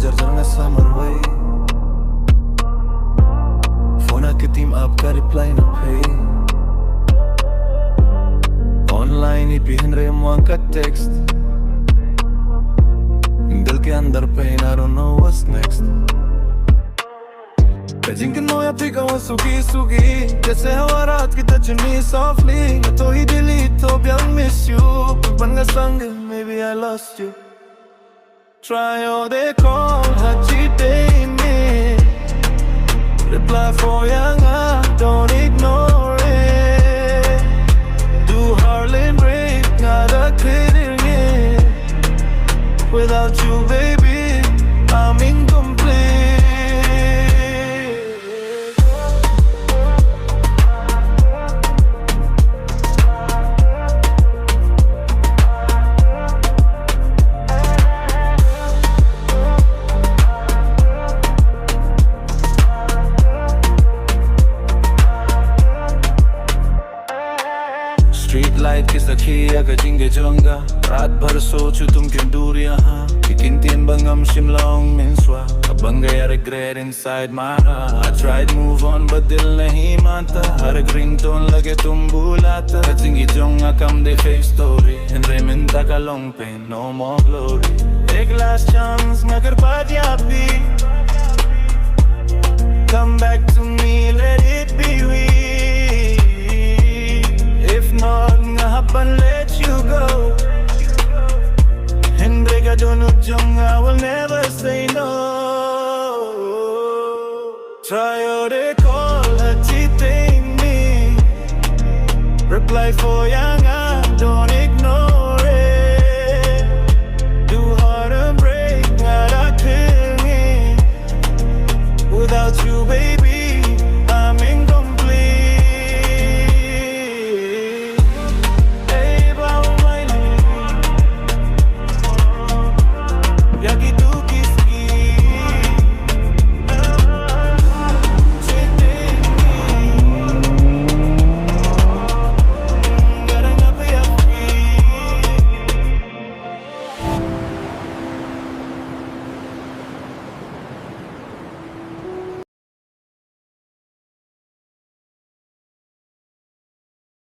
jarjar nga sa marway. Phone na kitim up ka reply na pay. Online ipihin mo ang ka-text. दिल के अंदर pain, I don't know what's next. Kajinkin mo ya pika wa sugi जैसे हवा रात की touching softly. मैं तो ही delete तो biyang miss you. Pag ban nga sang maybe I lost you. Try all they call her cheating me. Reply for yang don't ignore it. Do Harlem break, not a clearing it. Without you, baby, I'm incomplete. Street light की सखी अगर जिंगे जाऊंगा रात भर सोचूं तुम क्यों दूर यहाँ कि किंतियन bangam shimlaong minswa abang gaya regret inside my heart. I tried move on but dil nahi manta har ek ringtone lage tum bulata jingi jonga kam de fake story and rementa ka long pain no more glory. Ek last chance magar baat yapi come back to me, let it be we. If not, ngahapan let you go. And break a donut jung, I will never say no. Try or they call her cheating me. Reply for yang